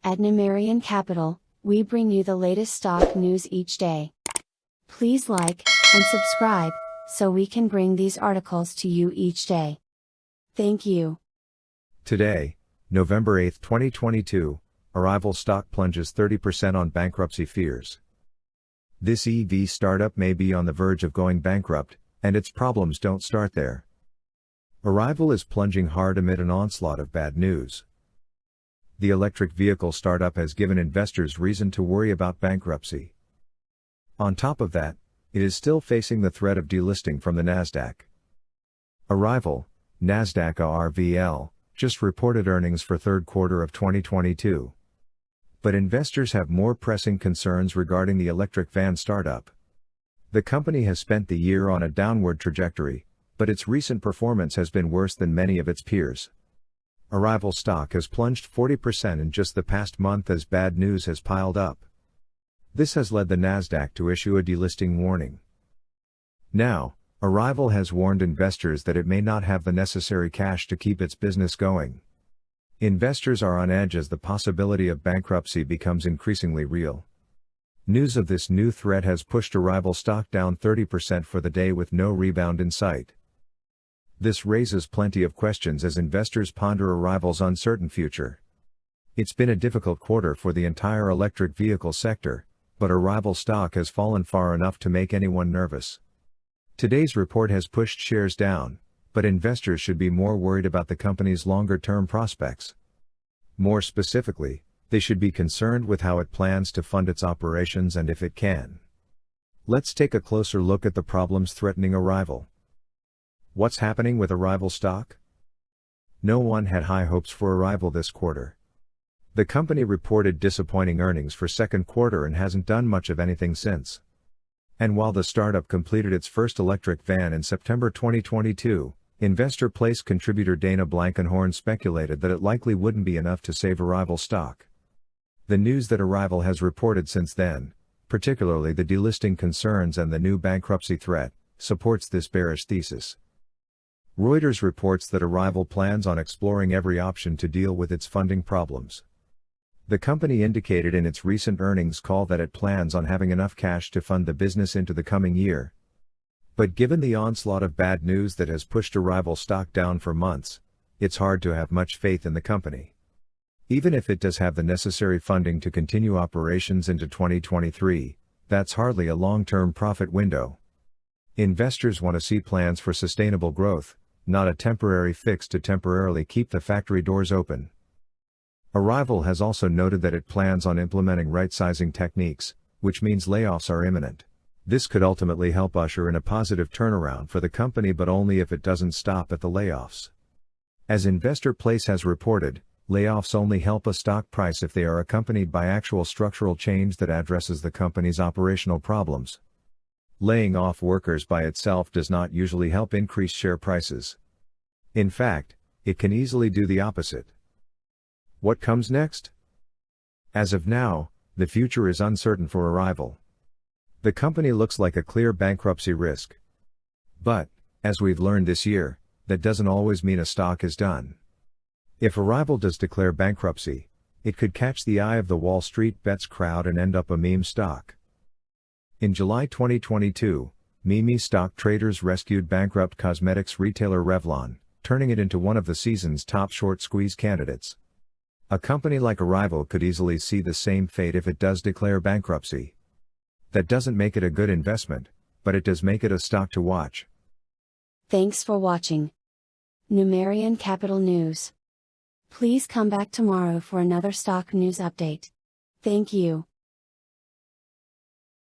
At Numerian Capital, we bring you the latest stock news each day. Please like and subscribe so we can bring these articles to you each day. Thank you. Today, November 8, 2022, ARVL stock plunges 30% on bankruptcy fears. This EV startup may be on the verge of going bankrupt, and its problems don't start there. ARVL is plunging hard amid an onslaught of bad news. The electric vehicle startup has given investors reason to worry about bankruptcy. On top of that, it is still facing the threat of delisting from the Nasdaq. ARVL, Nasdaq ARVL, just reported earnings for third quarter of 2022. But investors have more pressing concerns regarding the electric van startup. The company has spent the year on a downward trajectory, but its recent performance has been worse than many of its peers. ARVL stock has plunged 40% in just the past month as bad news has piled up. This has led the Nasdaq to issue a delisting warning. Now, ARVL has warned investors that it may not have the necessary cash to keep its business going. Investors are on edge as the possibility of bankruptcy becomes increasingly real. News of this new threat has pushed ARVL stock down 30% for the day with no rebound in sight. This raises plenty of questions as investors ponder ARVL's uncertain future. It's been a difficult quarter for the entire electric vehicle sector, but ARVL stock has fallen far enough to make anyone nervous. Today's report has pushed shares down, but investors should be more worried about the company's longer-term prospects. More specifically, they should be concerned with how it plans to fund its operations and if it can. Let's take a closer look at the problems threatening ARVL. What's happening with ARVL stock? No one had high hopes for ARVL this quarter. The company reported disappointing earnings for second quarter and hasn't done much of anything since. And while the startup completed its first electric van in September 2022, Investor Place contributor Dana Blankenhorn speculated that it likely wouldn't be enough to save ARVL stock. The news that ARVL has reported since then, particularly the delisting concerns and the new bankruptcy threat, supports this bearish thesis. Reuters reports that ARVL plans on exploring every option to deal with its funding problems. The company indicated in its recent earnings call that it plans on having enough cash to fund the business into the coming year. But given the onslaught of bad news that has pushed ARVL stock down for months, it's hard to have much faith in the company. Even if it does have the necessary funding to continue operations into 2023, that's hardly a long-term profit window. Investors want to see plans for sustainable growth, not a temporary fix to temporarily keep the factory doors open. ARVL has also noted that it plans on implementing right-sizing techniques, which means layoffs are imminent. This could ultimately help usher in a positive turnaround for the company, but only if it doesn't stop at the layoffs. As Investor Place has reported, layoffs only help a stock price if they are accompanied by actual structural change that addresses the company's operational problems. Laying off workers by itself does not usually help increase share prices. In fact, it can easily do the opposite. What comes next? As of now, the future is uncertain for ARVL. The company looks like a clear bankruptcy risk. But, as we've learned this year, that doesn't always mean a stock is done. If ARVL does declare bankruptcy, it could catch the eye of the Wall Street bets crowd and end up a meme stock. In July 2022, meme stock traders rescued bankrupt cosmetics retailer Revlon, turning it into one of the season's top short squeeze candidates. A company like ARVL could easily see the same fate if it does declare bankruptcy. That doesn't make it a good investment, but it does make it a stock to watch. Thanks for watching Numerian Capital News. Please come back tomorrow for another stock news update. Thank you.